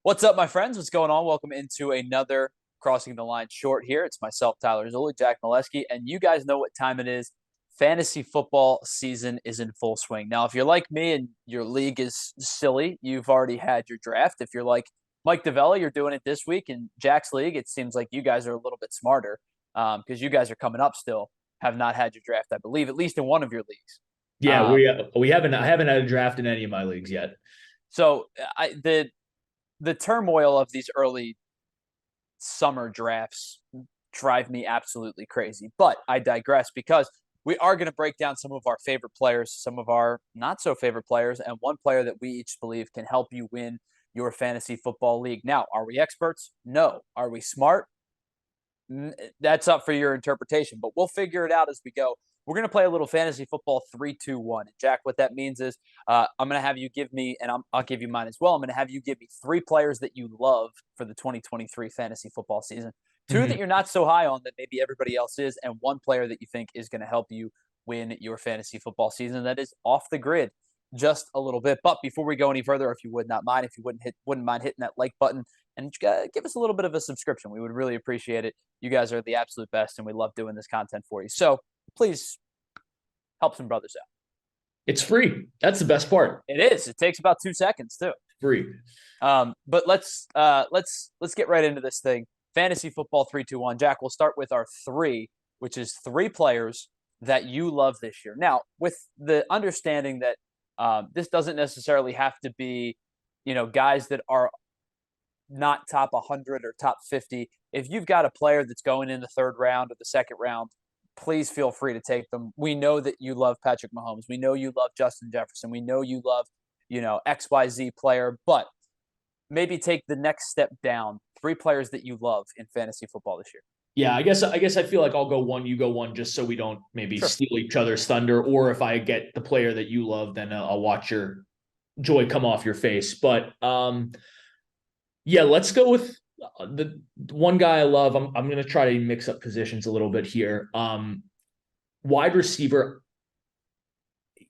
What's up, my friends? What's going on? Welcome into another Crossing the Line short here. It's myself, Tyler Zulli, Jack Milewski, and you guys know what time it is. Fantasy football season is in full swing. Now, if you're like me and your league is silly, you've already had your draft. If you're like Mike DeVella, you're doing it this week. In Jack's league, it seems like you guys are a little bit smarter because you guys are coming up still, have not had your draft, I believe, at least in one of your leagues. Yeah, Um, we haven't I haven't had a draft in any of my leagues yet. so the turmoil of these early summer drafts drive me absolutely crazy. But I digress because we are going to break down some of our favorite players, some of our not so favorite players, and one player that we each believe can help you win your fantasy football league. Now, are we experts? No. Are we smart? That's up for your interpretation, but we'll figure it out as we go. We're going to play a little fantasy football 3-2-1. Jack, what that means is I'm going to have you give me, and I'll give you mine as well. I'm going to have you give me three players that you love for the 2023 fantasy football season, two that Mhm. you're not so high on that maybe everybody else is, and one player that you think is going to help you win your fantasy football season that is off the grid just a little bit. But before we go any further, if you would not mind, if you wouldn't mind hitting that like button and give us a little bit of a subscription, we would really appreciate it. You guys are the absolute best, and we love doing this content for you. So please help some brothers out. It's free. That's the best part. It is. It takes about 2 seconds too. Free. But let's get right into this thing. Fantasy football 3-2-1. Jack, we'll start with our three, which is three players that you love this year. Now, with the understanding that this doesn't necessarily have to be, guys that are not top 100 or top 50. If you've got a player that's going in the third round or the second round, please feel free to take them. We know that you love Patrick Mahomes. We know you love Justin Jefferson. We know you love, XYZ player, but maybe take the next step down. Three players that you love in fantasy football this year. Yeah, I guess I feel like I'll go one, you go one, just so we don't maybe Sure. steal each other's thunder. Or if I get the player that you love, then I'll watch your joy come off your face. But yeah, let's go with the one guy I love. I'm going to try to mix up positions a little bit here. Wide receiver.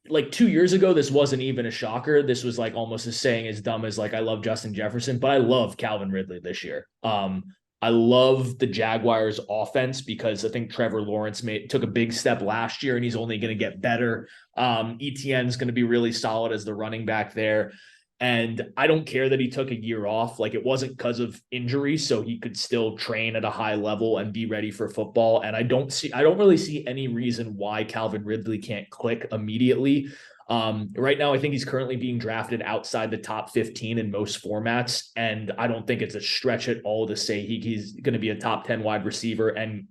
Like 2 years ago, this wasn't even a shocker. This was like almost as saying as dumb as like I love Justin Jefferson, but I love Calvin Ridley this year. I love the Jaguars offense because I think Trevor Lawrence took a big step last year and he's only going to get better. ETN is going to be really solid as the running back there. And I don't care that he took a year off. Like it wasn't because of injury, so he could still train at a high level and be ready for football. And I don't really see any reason why Calvin Ridley can't click immediately. Right now, I think he's currently being drafted outside the top 15 in most formats. And I don't think it's a stretch at all to say he's going to be a top 10 wide receiver. And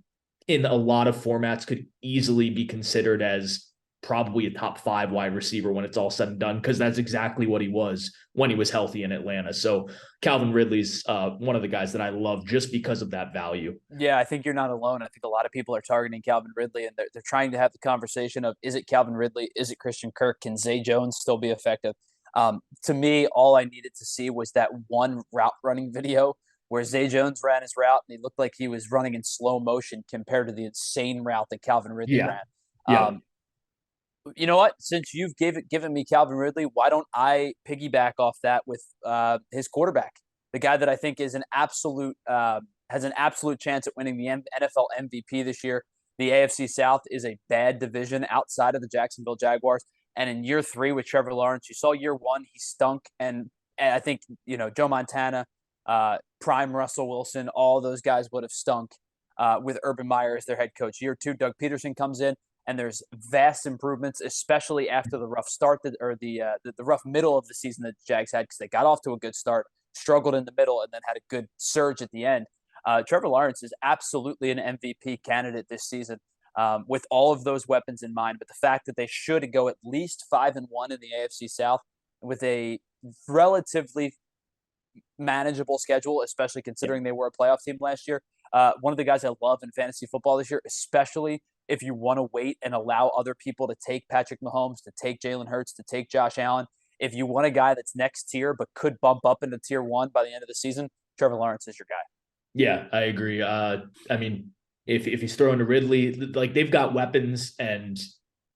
in a lot of formats could easily be considered as probably a top 5 wide receiver when it's all said and done, because that's exactly what he was when he was healthy in Atlanta. So Calvin Ridley's one of the guys that I love just because of that value. Yeah, I think you're not alone. I think a lot of people are targeting Calvin Ridley, and they're trying to have the conversation of, is it Calvin Ridley? Is it Christian Kirk? Can Zay Jones still be effective? To me, all I needed to see was that one route running video where Zay Jones ran his route, and he looked like he was running in slow motion compared to the insane route that Calvin Ridley Yeah. ran. Yeah. You know what? Since you've given me Calvin Ridley, why don't I piggyback off that with his quarterback, the guy that I think is an absolute has an absolute chance at winning the NFL MVP this year. The AFC South is a bad division outside of the Jacksonville Jaguars, and in year three with Trevor Lawrence, you saw year one he stunk, and I think Joe Montana, prime Russell Wilson, all those guys would have stunk with Urban Meyer as their head coach. Year two, Doug Peterson comes in and there's vast improvements, especially after the rough start or the rough middle of the season that the Jags had, because they got off to a good start, struggled in the middle, and then had a good surge at the end. Trevor Lawrence is absolutely an MVP candidate this season with all of those weapons in mind. But the fact that they should go at least 5-1 in the AFC South with a relatively manageable schedule, especially considering they were a playoff team last year. One of the guys I love in fantasy football this year, especially if you want to wait and allow other people to take Patrick Mahomes, to take Jalen Hurts, to take Josh Allen. If you want a guy that's next tier but could bump up into tier one by the end of the season, Trevor Lawrence is your guy. Yeah, I agree. I mean, if he's throwing to Ridley, like they've got weapons, and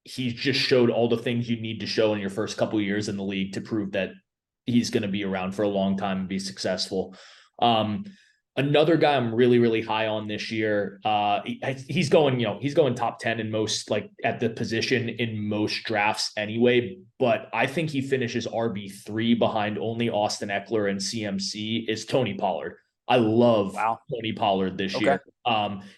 he's just showed all the things you need to show in your first couple of years in the league to prove that he's going to be around for a long time and be successful. Another guy I'm really, really high on this year. He's going top 10 in most, like, at the position in most drafts anyway, but I think he finishes RB3 behind only Austin Eckler and CMC is Tony Pollard. I love Tony Pollard this year.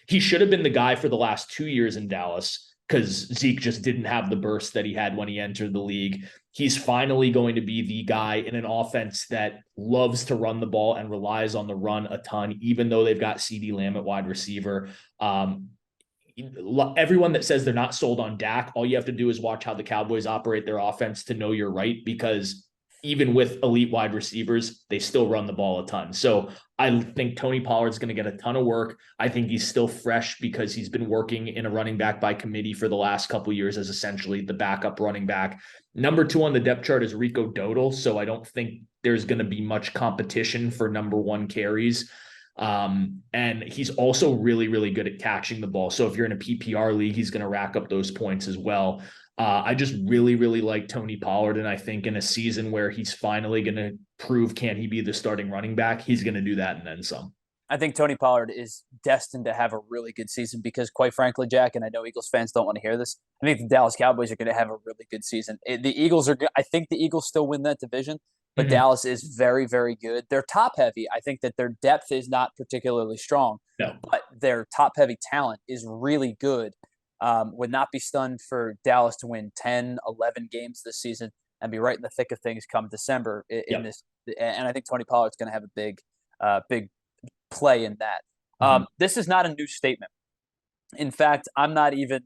He should have been the guy for the last 2 years in Dallas because Zeke just didn't have the burst that he had when he entered the league. He's finally going to be the guy in an offense that loves to run the ball and relies on the run a ton, even though they've got CeeDee Lamb at wide receiver. Everyone that says they're not sold on Dak, all you have to do is watch how the Cowboys operate their offense to know you're right, because even with elite wide receivers, they still run the ball a ton. So I think Tony Pollard's going to get a ton of work. I think he's still fresh because he's been working in a running back by committee for the last couple of years as essentially the backup running back. Number 2 on the depth chart is Rico Dowdle. So I don't think there's going to be much competition for number 1 carries. And he's also really, really good at catching the ball. So if you're in a PPR league, he's going to rack up those points as well. I just really, really like Tony Pollard. And I think in a season where he's finally going to prove, can he be the starting running back? He's going to do that and then some. I think Tony Pollard is destined to have a really good season because, quite frankly, Jack, and I know Eagles fans don't want to hear this, I think the Dallas Cowboys are going to have a really good season. I think the Eagles still win that division, but Dallas is very, very good. They're top heavy. I think that their depth is not particularly strong, but their top heavy talent is really good. Would not be stunned for Dallas to win 10, 11 games this season and be right in the thick of things come December in this. And I think Tony Pollard's going to have a big play in that. This is not a new statement. In fact, I'm not even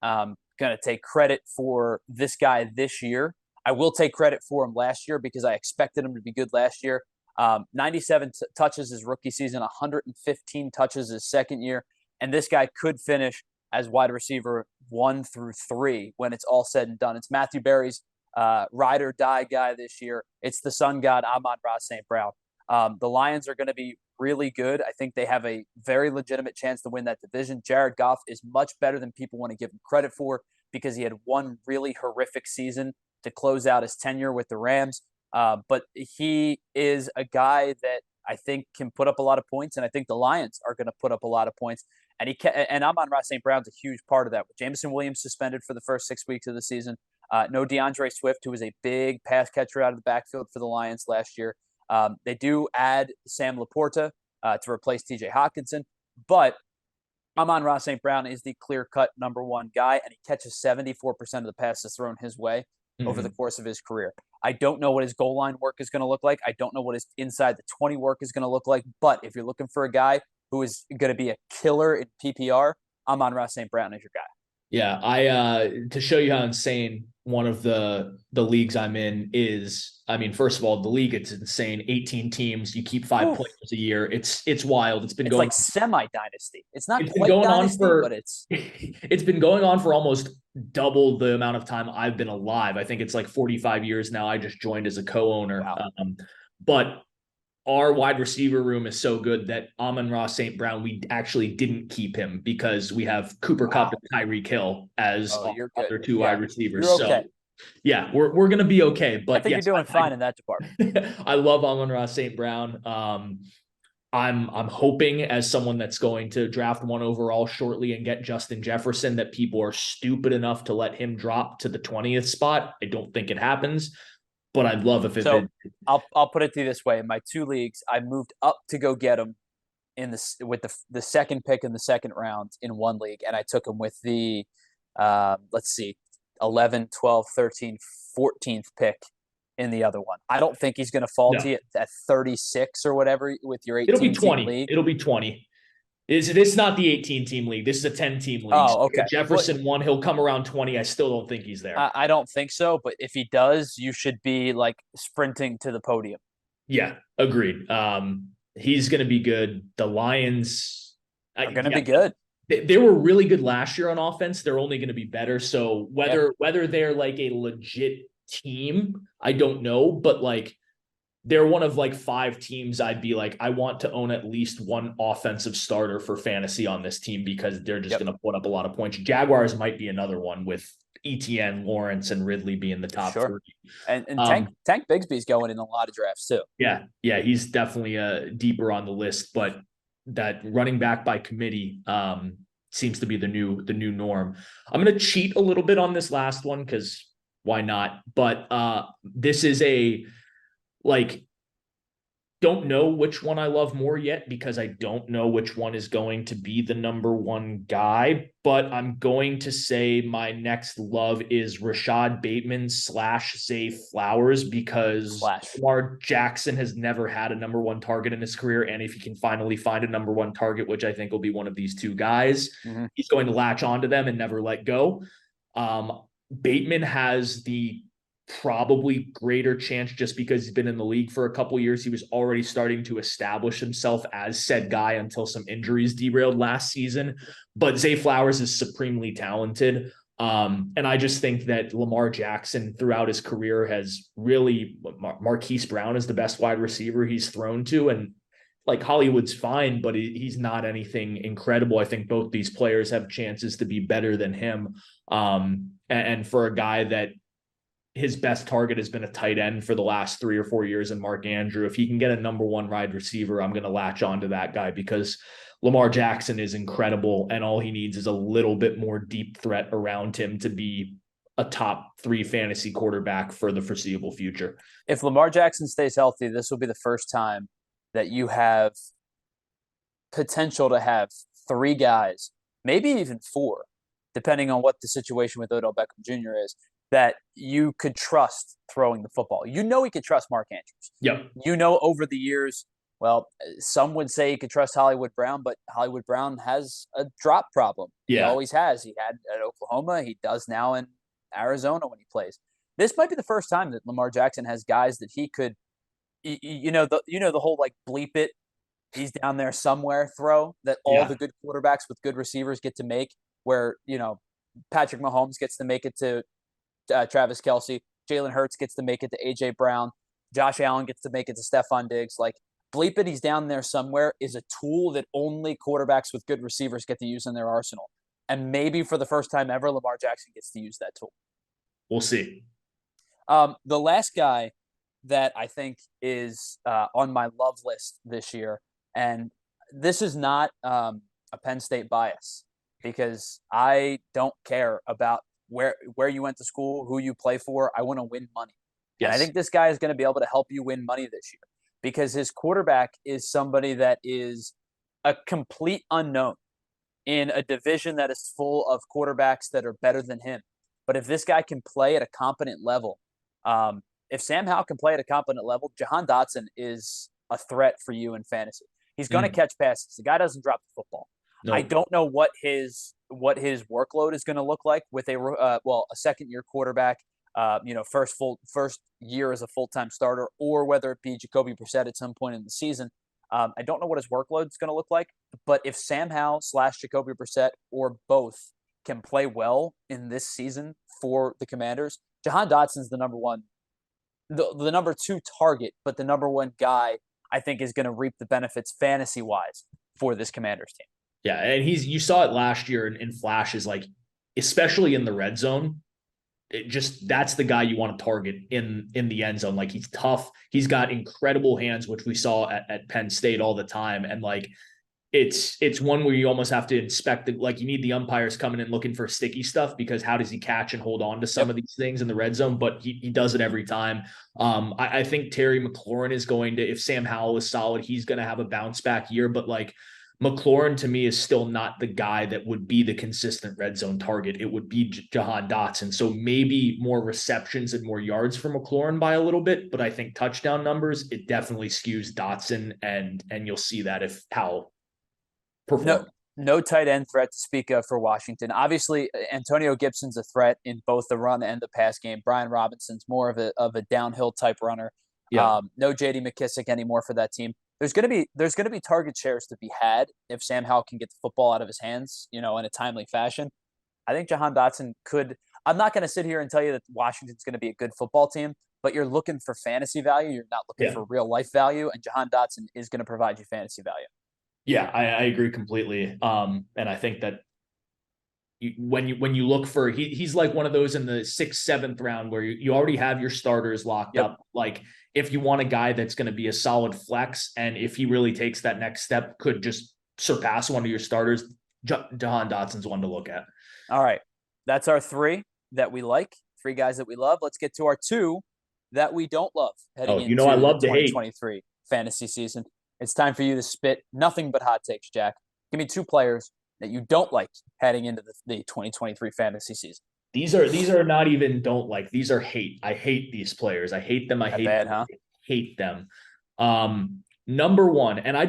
going to take credit for this guy this year. I will take credit for him last year because I expected him to be good last year. 97 touches his rookie season, 115 touches his second year. And this guy could finish as wide receiver 1 through 3 when it's all said and done. It's Matthew Berry's ride or die guy this year. It's the sun god, Amon-Ra St. Brown. The Lions are going to be really good. I think they have a very legitimate chance to win that division. Jared Goff is much better than people want to give him credit for because he had one really horrific season to close out his tenure with the Rams. But he is a guy that I think can put up a lot of points, and I think the Lions are going to put up a lot of points. And Amon-Ra St. Brown's a huge part of that. With Jameson Williams suspended for the first 6 weeks of the season, no DeAndre Swift, who was a big pass catcher out of the backfield for the Lions last year. They do add Sam Laporta to replace TJ Hawkinson, but Amon-Ra St. Brown is the clear-cut number 1 guy, and he catches 74% of the passes thrown his way over the course of his career. I don't know what his goal line work is going to look like. I don't know what his inside the 20 work is going to look like, but if you're looking for a guy who is going to be a killer in PPR, Amon-Ra St. Brown is your guy. Yeah, I to show you how insane one of the leagues I'm in is, I mean, first of all, the league, it's insane. 18 teams, you keep 5 players a year. It's wild. It's going like semi-dynasty. It's not it's quite going dynasty, on for, but it's been going on for almost double the amount of time I've been alive. I think it's like 45 years now. I just joined as a co-owner. Wow. But our wide receiver room is so good that Amon-Ra St. Brown, we actually didn't keep him because we have Cooper Kupp and Tyreek Hill as other 2 wide receivers. You're okay. So yeah, we're going to be okay. But I think you're doing fine in that department. I love Amon-Ra St. Brown. I'm hoping, as someone that's going to draft 1 overall shortly and get Justin Jefferson, that people are stupid enough to let him drop to the 20th spot. I don't think it happens, but I'd love if it did. I'll put it to you this way. In my 2 leagues, I moved up to go get him with the second pick in the second round in 1 league, and I took him with the 11, 12, 13, 14th pick in the other one. I don't think he's going to fall to you at 36 or whatever with your 18-team league. It'll be 20. This is not the 18-team league. This is a 10-team league. Oh, okay. So Jefferson won. He'll come around 20. I still don't think he's there. I don't think so, but if he does, you should be like sprinting to the podium. Yeah, agreed. He's going to be good. The Lions are going to be good. They were really good last year on offense. They're only going to be better. So whether they're like a legit team, I don't know, but like they're one of like 5 teams I'd be like, I want to own at least 1 offensive starter for fantasy on this team because they're just going to put up a lot of points. Jaguars might be another one with ETN, Lawrence, and Ridley being the top Sure. three. And Tank Bigsby's going in a lot of drafts too. Yeah, he's definitely deeper on the list, but that running back by committee seems to be the new norm. I'm going to cheat a little bit on this last one because why not? But this is a like don't know which one I love more yet because I don't know which one is going to be the number one guy, but I'm going to say my next love is Rashad Bateman / Zay Flowers because Flash. Lamar Jackson has never had a number one target in his career. And if he can finally find a number one target, which I think will be one of these two guys, he's going to latch onto them and never let go. Bateman has the probably greater chance just because he's been in the league for a couple years. He was already starting to establish himself as said guy until some injuries derailed last season. But Zay Flowers is supremely talented. And I just think that Lamar Jackson throughout his career has really Marquise Brown is the best wide receiver he's thrown to. And like Hollywood's fine, but he's not anything incredible. I think both these players have chances to be better than him. And for a guy that his best target has been a tight end for the last 3 or 4 years in Mark Andrew. If he can get a number one wide receiver, I'm going to latch on to that guy because Lamar Jackson is incredible. And all he needs is a little bit more deep threat around him to be a top 3 fantasy quarterback for the foreseeable future. If Lamar Jackson stays healthy, this will be the first time that you have potential to have 3 guys, maybe even 4, depending on what the situation with Odell Beckham Jr. is, that you could trust throwing the football. You know he could trust Mark Andrews. Yep. You know over the years, well, some would say he could trust Hollywood Brown, but Hollywood Brown has a drop problem. Yeah. He always has. He had at Oklahoma. He does now in Arizona when he plays. This might be the first time that Lamar Jackson has guys that he could, the whole like bleep it, he's down there somewhere throw that all the good quarterbacks with good receivers get to make, where, Patrick Mahomes gets to make it to Travis Kelce, Jalen Hurts gets to make it to A.J. Brown, Josh Allen gets to make it to Stephon Diggs. Like, bleep it, he's down there somewhere is a tool that only quarterbacks with good receivers get to use in their arsenal. And maybe for the first time ever, Lamar Jackson gets to use that tool. We'll see. The last guy that I think is on my love list this year, and this is not a Penn State bias because I don't care about where you went to school, who you play for. I want to win money. Yes. And I think this guy is going to be able to help you win money this year because his quarterback is somebody that is a complete unknown in a division that is full of quarterbacks that are better than him. But if this guy can play at a competent level, if Sam Howell can play at a competent level, Jahan Dotson is a threat for you in fantasy. He's going to catch passes. The guy doesn't drop the football. Nope. I don't know what his workload is going to look like with a second-year quarterback, first year as a full-time starter, or whether it be Jacoby Brissett at some point in the season. I don't know what his workload is going to look like, but if Sam Howell / Jacoby Brissett or both can play well in this season for the Commanders, Jahan Dotson's the number one, the number 2 target, but the number 1 guy I think is going to reap the benefits fantasy-wise for this Commanders team. Yeah, and you saw it last year in flashes, like especially in the red zone. That's the guy you want to target in the end zone. Like, he's tough. He's got incredible hands, which we saw at Penn State all the time. And like, it's one where you almost have to inspect it. Like, you need the umpires coming in looking for sticky stuff because how does he catch and hold on to some of these things in the red zone? But he does it every time. I think Terry McLaurin is going to, if Sam Howell is solid, he's going to have a bounce back year. But like, McLaurin to me is still not the guy that would be the consistent red zone target. It would be Jahan Dotson. So maybe more receptions and more yards for McLaurin by a little bit, but I think touchdown numbers, it definitely skews Dotson, and you'll see that if Howell performs. No tight end threat to speak of for Washington. Obviously, Antonio Gibson's a threat in both the run and the pass game. Brian Robinson's more of a downhill type runner. Yeah. No J.D. McKissick anymore for that team. There's going to be target shares to be had if Sam Howell can get the football out of his hands, in a timely fashion. I think Jahan Dotson could. I'm not going to sit here and tell you that Washington's going to be a good football team, but you're looking for fantasy value. You're not looking for real life value, and Jahan Dotson is going to provide you fantasy value. Yeah, I agree completely. And I think that, when you look for he's like one of those in the 6th, 7th round where you already have your starters locked Yep. up. Like if you want a guy that's going to be a solid flex, and if he really takes that next step, could just surpass one of your starters, Jahan Dotson's one to look at. All right. That's our three that we like, three guys that we love. Let's get to our two that we don't love heading Oh, into I the love to hate. 2023 fantasy season. It's time for you to spit nothing but hot takes, Jack. Give me two players that you don't like heading into the 2023 fantasy season. These are not even don't like. These are hate. I hate these players. I hate them. I That hate bad, them. huh? I hate them. Number one, and I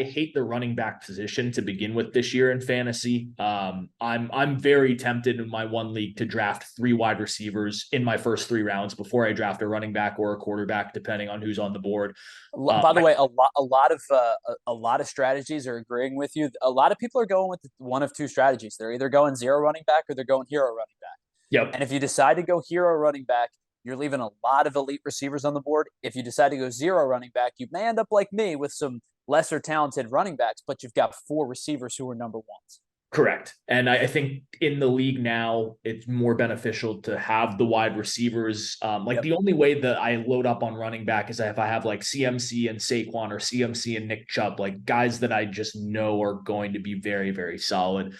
hate the running back position to begin with this year in fantasy. I'm very tempted in my one league to draft 3 wide receivers in my first 3 rounds before I draft a running back or a quarterback, depending on who's on the board. By the way, a lot of strategies are agreeing with you. A lot of people are going with one of two strategies. They're either going zero running back or they're going hero running back. Yep. And if you decide to go hero running back, you're leaving a lot of elite receivers on the board. If you decide to go zero running back, you may end up like me with some lesser talented running backs, but you've got 4 receivers who are number ones. Correct. And I think in the league now, it's more beneficial to have the wide receivers. The only way that I load up on running back is if I have like CMC and Saquon or CMC and Nick Chubb, like guys that I just know are going to be very, very solid.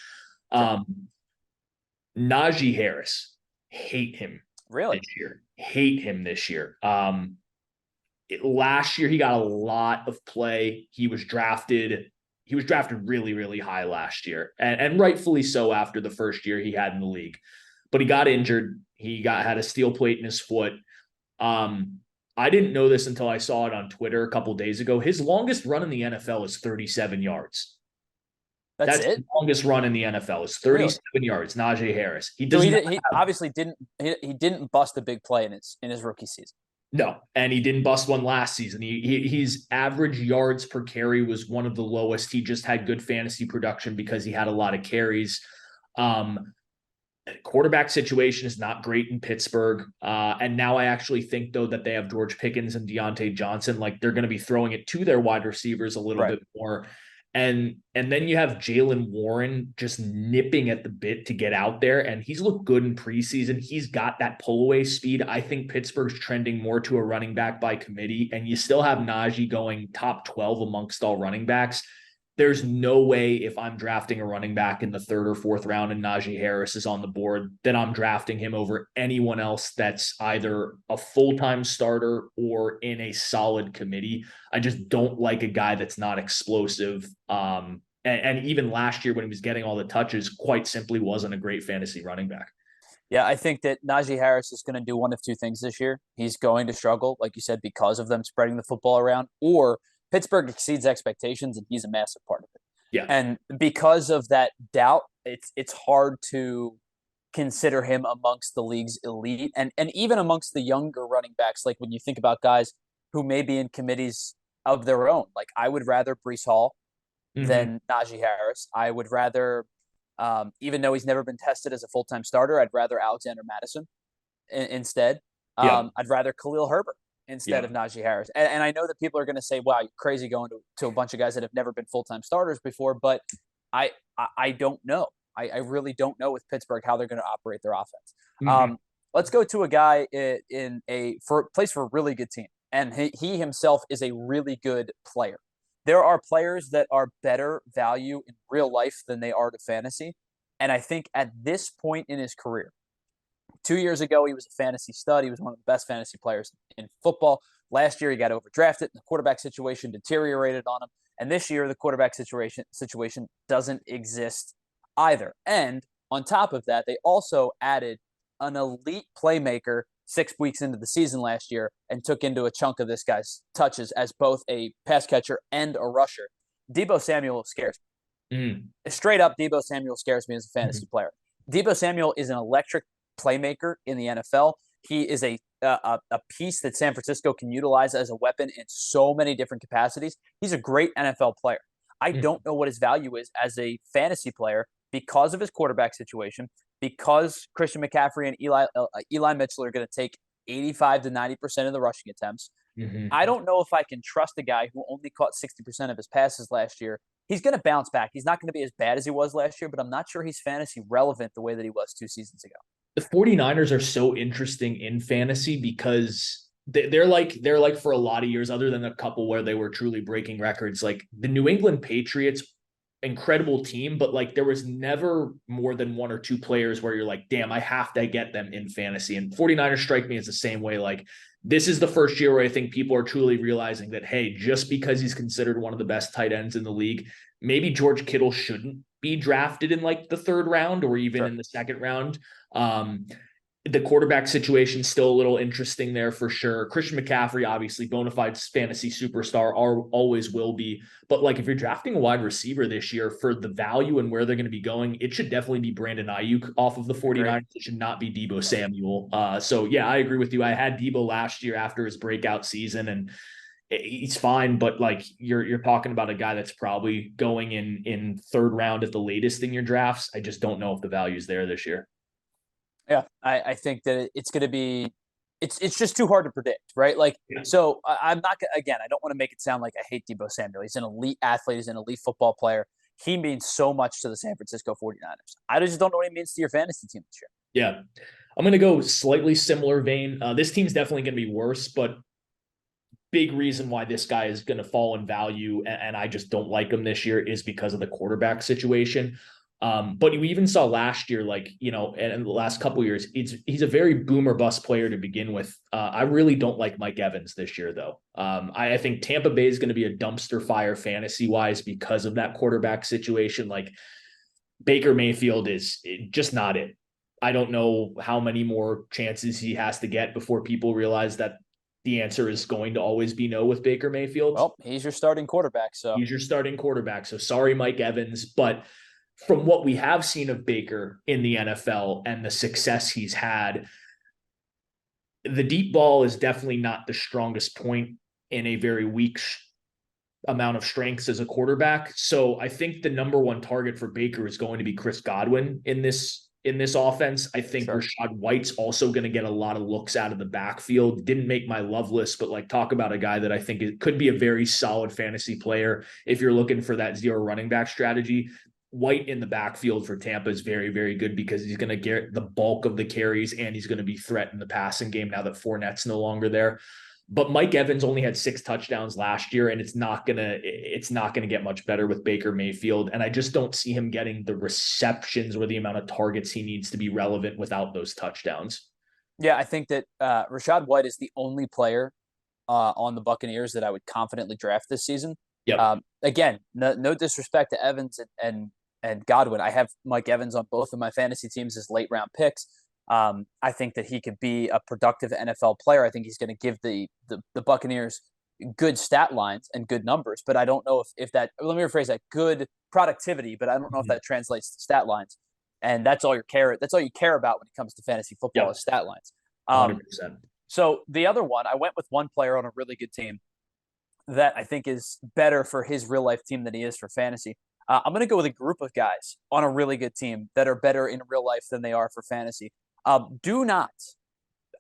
Najee Harris, hate him. Really? This year. Hate him this year. Last year he got a lot of play. He was drafted really, really high last year, and rightfully so after the first year he had in the league. But he got injured. He had a steel plate in his foot. I didn't know this until I saw it on Twitter a couple of days ago. His longest run in the NFL is 37 yards. That's it? The longest run in the NFL is 37 yards. Najee Harris. He obviously didn't bust a big play in his rookie season. No, and he didn't bust one last season. His average yards per carry was one of the lowest. He just had good fantasy production because he had a lot of carries. Quarterback situation is not great in Pittsburgh. And now I actually think, though, that they have George Pickens and Deontay Johnson. Like they're going to be throwing it to their wide receivers a little bit more. And then you have Jaylen Warren just nipping at the bit to get out there, and he's looked good in preseason. He's got that pull-away speed. I think Pittsburgh's trending more to a running back by committee, and you still have Najee going top 12 amongst all running backs. There's no way if I'm drafting a running back in the 3rd or 4th round and Najee Harris is on the board, that I'm drafting him over anyone else that's either a full-time starter or in a solid committee. I just don't like a guy that's not explosive. And even last year when he was getting all the touches, quite simply wasn't a great fantasy running back. Yeah, I think that Najee Harris is going to do one of two things this year. He's going to struggle, like you said, because of them spreading the football around, or Pittsburgh exceeds expectations, and he's a massive part of it. Yeah. And because of that doubt, it's hard to consider him amongst the league's elite and even amongst the younger running backs. Like when you think about guys who may be in committees of their own, like I would rather Breece Hall than Najee Harris. I would rather, even though he's never been tested as a full-time starter, I'd rather Alexander Madison instead. I'd rather Khalil Herbert instead of Najee Harris. And I know that people are going to say, wow, you're crazy going to a bunch of guys that have never been full-time starters before, but I don't know. I really don't know with Pittsburgh how they're going to operate their offense. Let's go to a guy in plays for a really good team, and he himself is a really good player. There are players that are better value in real life than they are to fantasy, and I think at this point in his career, 2 years ago, he was a fantasy stud. He was one of the best fantasy players in football. Last year, he got overdrafted, and the quarterback situation deteriorated on him. And this year, the quarterback situation doesn't exist either. And on top of that, they also added an elite playmaker 6 weeks into the season last year and took into a chunk of this guy's touches as both a pass catcher and a rusher. Deebo Samuel scares me. Straight up, Deebo Samuel scares me as a fantasy player. Deebo Samuel is an electric playmaker in the NFL. He is a piece that San Francisco can utilize as a weapon in so many different capacities. He's a great NFL player. I don't know what his value is as a fantasy player because of his quarterback situation, because Christian McCaffrey and Eli Mitchell are going to take 85 to 90% of the rushing attempts, Mhm. I don't know if I can trust a guy who only caught 60% of his passes last year. He's going to bounce back. He's not going to be as bad as he was last year, but I'm not sure he's fantasy relevant the way that he was 2 seasons ago. The 49ers are so interesting in fantasy because they're like for a lot of years, other than a couple where they were truly breaking records, like the New England Patriots, incredible team, but like there was never more than one or two players where you're like, damn, I have to get them in fantasy. And 49ers strike me as the same way. Like this is the first year where I think people are truly realizing that, hey, just because he's considered one of the best tight ends in the league, maybe George Kittle shouldn't be drafted in like the third round or even Sure. in the second round. Um, the quarterback situation still a little interesting there for sure. Christian McCaffrey, obviously, bona fide fantasy superstar, always will be. But like if you're drafting a wide receiver this year for the value and where they're going to be going, it should definitely be Brandon Ayuk off of the Agree. 49ers. It should not be Deebo Samuel. So yeah, I agree with you. I had Deebo last year after his breakout season, and he's fine, but like you're talking about a guy that's probably going in third round at the latest in your drafts. I just don't know if the value is there this year. Yeah, I think that it's going to be it's just too hard to predict, right? Like, Yeah. so I'm not again. I don't want to make it sound like I hate Deebo Samuel. He's an elite athlete. He's an elite football player. He means so much to the San Francisco 49ers. I just don't know what he means to your fantasy team this year. Yeah. I'm going to go slightly similar vein. This team's definitely going to be worse, but big reason why this guy is going to fall in value and I just don't like him this year is because of the quarterback situation. But we even saw last year, like, you know, and the last couple of years, he's a very boomer bust player to begin with. I really don't like Mike Evans this year, though. I think Tampa Bay is going to be a dumpster fire fantasy wise because of that quarterback situation. Like Baker Mayfield is just not it. I don't know how many more chances he has to get before people realize that the answer is going to always be no with Baker Mayfield. Well, he's your starting quarterback, so He's your starting quarterback. So sorry, Mike Evans. But from what we have seen of Baker in the NFL and the success he's had, the deep ball is definitely not the strongest point in a very weak amount of strengths as a quarterback. So I think the number one target for Baker is going to be Chris Godwin in this offense. I think sure. Rachaad White's also going to get a lot of looks out of the backfield. Didn't make my love list, but like talk about a guy that I think it could be a very solid fantasy player if you're looking for that zero running back strategy. White in the backfield for Tampa is very, very good because he's going to get the bulk of the carries and he's going to be threat in the passing game now that Fournette's no longer there. But Mike Evans only had 6 touchdowns last year, and it's not gonna get much better with Baker Mayfield. And I just don't see him getting the receptions or the amount of targets he needs to be relevant without those touchdowns. Yeah, I think that Rachaad White is the only player on the Buccaneers that I would confidently draft this season. Yep. Again, no disrespect to Evans and Godwin. I have Mike Evans on both of my fantasy teams as late round picks. I think that he could be a productive NFL player. I think he's going to give the Buccaneers good stat lines and good numbers, but I don't know if that, let me rephrase that, good productivity, but I don't know if that translates to stat lines. And that's all you care about when it comes to fantasy football is stat lines. 100%. So the other one, I went with one player on a really good team that I think is better for his real life team than he is for fantasy. I'm going to go with a group of guys on a really good team that are better in real life than they are for fantasy. Do not,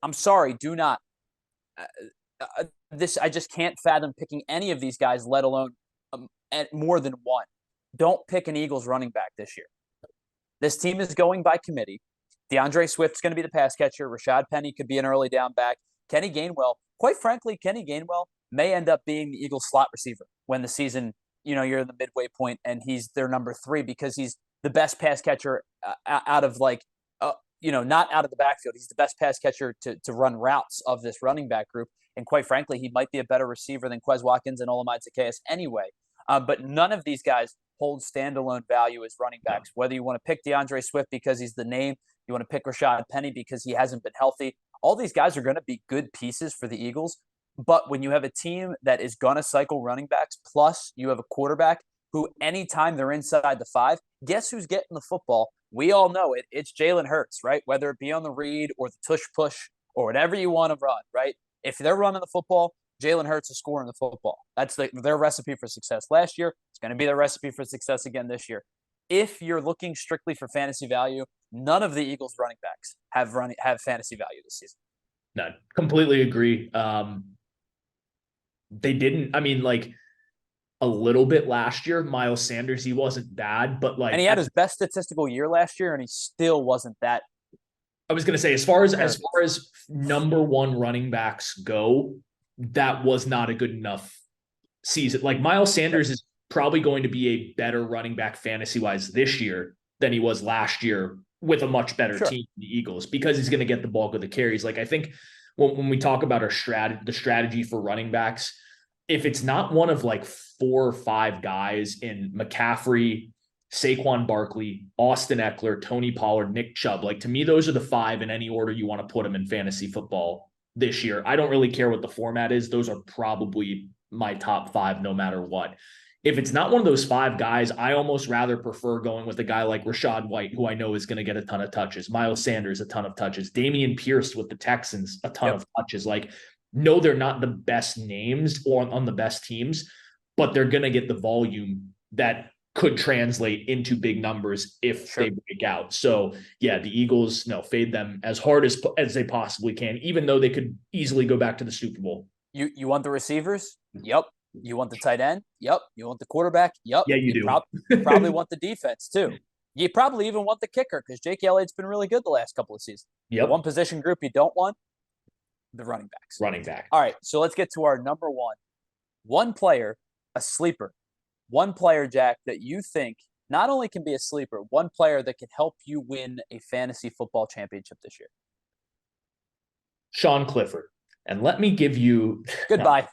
I'm sorry, do not. I just can't fathom picking any of these guys, let alone at more than one. Don't pick an Eagles running back this year. This team is going by committee. DeAndre Swift's going to be the pass catcher. Rashad Penny could be an early down back. Kenny Gainwell, quite frankly, Kenny Gainwell may end up being the Eagles slot receiver when the season, you're in the midway point and he's their number 3 because he's the best pass catcher out of not out of the backfield. He's the best pass catcher to run routes of this running back group. And quite frankly, he might be a better receiver than Quez Watkins and Olamide Zaccheaus anyway. But none of these guys hold standalone value as running backs. Whether you want to pick DeAndre Swift because he's the name, you want to pick Rashad Penny because he hasn't been healthy. All these guys are going to be good pieces for the Eagles. But when you have a team that is going to cycle running backs, plus you have a quarterback who anytime they're inside the 5, guess who's getting the football? We all know it. It's Jalen Hurts, right? Whether it be on the read or the tush push or whatever you want to run, right? If they're running the football, Jalen Hurts is scoring the football. That's their recipe for success last year. It's going to be their recipe for success again this year. If you're looking strictly for fantasy value, none of the Eagles running backs have fantasy value this season. No, completely agree. They didn't. I mean, like a little bit last year, Miles Sanders, he wasn't bad, but And like he had his best statistical year last year, and he still wasn't that. I was gonna say, as far as number one running backs go, that was not a good enough season. Like Miles Sanders is probably going to be a better running back fantasy wise this year than he was last year with a much better Sure. team, the Eagles, because he's going to get the bulk of the carries. Like I think when we talk about the strategy for running backs, if it's not one of like 4 or 5 guys in McCaffrey, Saquon Barkley, Austin Eckler, Tony Pollard, Nick Chubb, like to me, those are the 5 in any order you want to put them in fantasy football this year. I don't really care what the format is. Those are probably my top 5 no matter what. If it's not one of those 5 guys, I almost rather prefer going with a guy like Rachaad White, who I know is going to get a ton of touches, Miles Sanders, a ton of touches, Damian Pierce with the Texans, a ton of touches. Like, no, they're not the best names or on the best teams, but they're going to get the volume that could translate into big numbers if they break out. So yeah, the Eagles, no, fade them as hard as they possibly can, even though they could easily go back to the Super Bowl. You want the receivers? Yep. You want the tight end? Yep. You want the quarterback? Yep. Yeah, you do. Probably want the defense too. You probably even want the kicker because Jake Elliott's been really good the last couple of seasons. Yep. The one position group you don't want, the running backs. Running back. All right, so let's get to our number one. One player, a sleeper. One player, Jack, that you think not only can be a sleeper, one player that can help you win a fantasy football championship this year. Sean Clifford. And let me give you goodbye.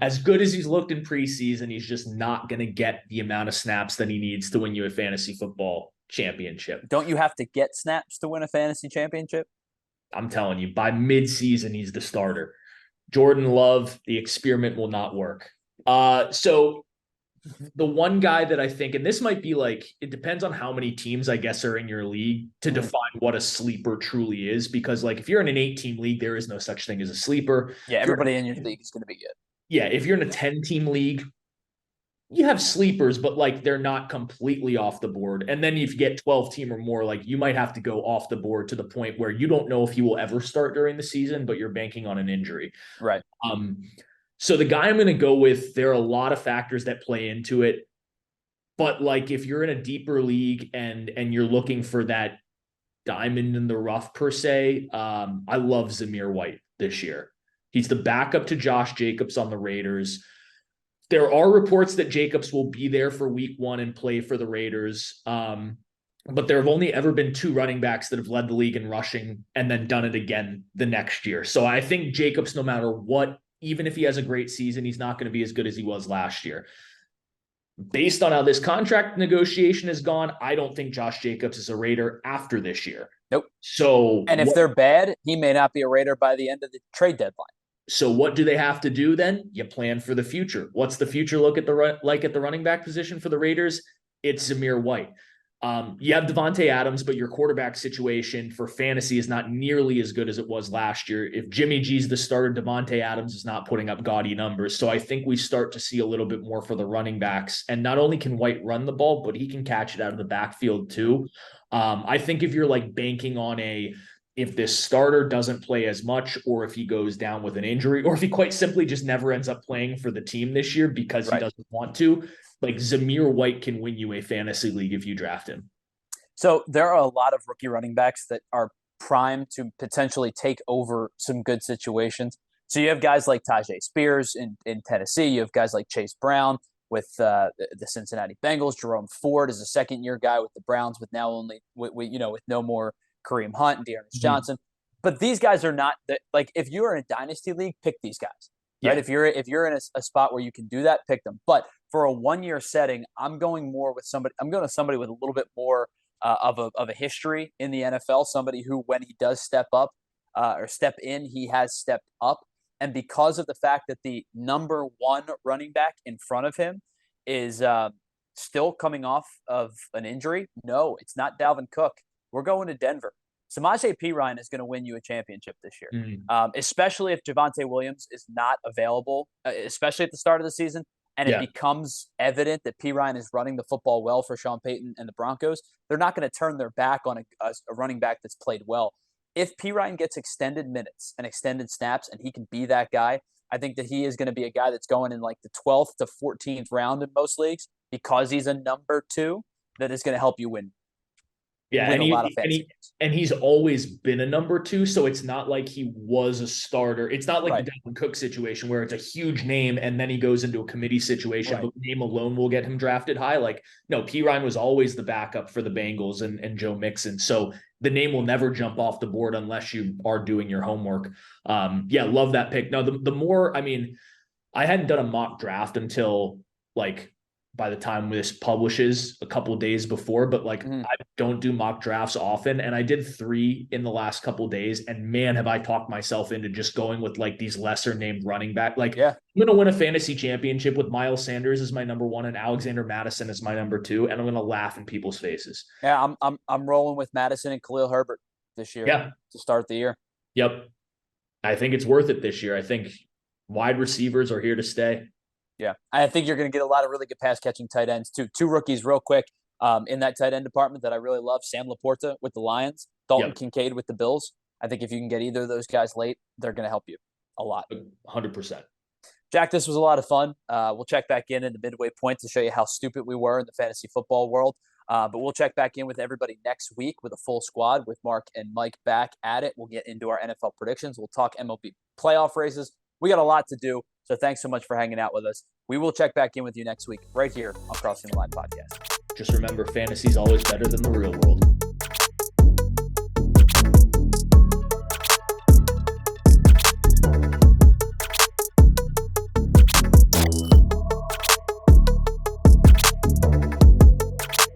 As good as he's looked in preseason, he's just not going to get the amount of snaps that he needs to win you a fantasy football championship. Don't you have to get snaps to win a fantasy championship? I'm telling you, by mid-season, he's the starter. Jordan Love, the experiment will not work. So the one guy that I think, and this might be like, it depends on how many teams, I guess, are in your league to define what a sleeper truly is. Because like, if you're in an 8-team league, there is no such thing as a sleeper. Yeah, everybody in your league is going to be good. Yeah, if you're in a 10-team league, you have sleepers, but like they're not completely off the board. And then if you get 12-team or more, like you might have to go off the board to the point where you don't know if he will ever start during the season, but you're banking on an injury. Right. So the guy I'm going to go with, there are a lot of factors that play into it. But like if you're in a deeper league and you're looking for that diamond in the rough per se, I love Zamir White this year. He's the backup to Josh Jacobs on the Raiders. There are reports that Jacobs will be there for week 1 and play for the Raiders. But there have only ever been 2 running backs that have led the league in rushing and then done it again the next year. So I think Jacobs, no matter what, even if he has a great season, he's not going to be as good as he was last year. Based on how this contract negotiation has gone, I don't think Josh Jacobs is a Raider after this year. Nope. So, and if they're bad, he may not be a Raider by the end of the trade deadline. So what do they have to do then? You plan for the future. What's the future look at the running back position for the Raiders? It's Zamir White. You have Devontae Adams, but your quarterback situation for fantasy is not nearly as good as it was last year. If Jimmy G's the starter, Devontae Adams is not putting up gaudy numbers. So I think we start to see a little bit more for the running backs. And not only can White run the ball, but he can catch it out of the backfield too. I think if you're like banking on if this starter doesn't play as much, or if he goes down with an injury, or if he quite simply just never ends up playing for the team this year because he doesn't want to, like Zamir White can win you a fantasy league if you draft him. So there are a lot of rookie running backs that are primed to potentially take over some good situations. So you have guys like Tajay Spears in Tennessee. You have guys like Chase Brown with the Cincinnati Bengals. Jerome Ford is a second-year guy with the Browns, with now only with no more Kareem Hunt and Dearness Johnson. But these guys are not like, if you're in a dynasty league, pick these guys. Right? Yeah. If you're in a spot where you can do that, pick them. But for a 1-year setting, I'm going to somebody with a little bit more of a history in the NFL, somebody who, when he does step up or step in, he has stepped up. And because of the fact that the number 1 running back in front of him is still coming off of an injury, no, it's not Dalvin Cook. We're going to Denver. Samaje Perine is going to win you a championship this year, especially if Javonte Williams is not available, especially at the start of the season, and it becomes evident that Perine is running the football well for Sean Payton and the Broncos. They're not going to turn their back on a running back that's played well. if P. Ryan gets extended minutes and extended snaps and he can be that guy, I think that he is going to be a guy that's going in like the 12th to 14th round in most leagues because he's a number 2 that is going to help you win Yeah, a lot of fantasy games. And he's always been a number 2, so it's not like he was a starter. It's not like the Dalvin Cook situation where it's a huge name and then he goes into a committee situation, but the name alone will get him drafted high. Like, no, P. Ryan was always the backup for the Bengals and Joe Mixon. So the name will never jump off the board unless you are doing your homework. Yeah, love that pick. Now, the more, I mean, I hadn't done a mock draft until like by the time this publishes a couple of days before, but like I don't do mock drafts often. And I did 3 in the last couple of days. And man, have I talked myself into just going with like these lesser named running back. Like I'm going to win a fantasy championship with Miles Sanders as my number 1 and Alexander Madison as my number 2. And I'm going to laugh in people's faces. Yeah. I'm rolling with Madison and Khalil Herbert this year to start the year. Yep. I think it's worth it this year. I think wide receivers are here to stay. Yeah, I think you're going to get a lot of really good pass-catching tight ends, too. 2 rookies real quick in that tight end department that I really love. Sam Laporta with the Lions, Dalton Kincaid with the Bills. I think if you can get either of those guys late, they're going to help you a lot. 100%. Jack, this was a lot of fun. We'll check back in the midway point to show you how stupid we were in the fantasy football world. But we'll check back in with everybody next week with a full squad with Mark and Mike back at it. We'll get into our NFL predictions. We'll talk MLB playoff races. We got a lot to do. So thanks so much for hanging out with us. We will check back in with you next week right here on Crossing the Line podcast. Just remember, fantasy is always better than the real world.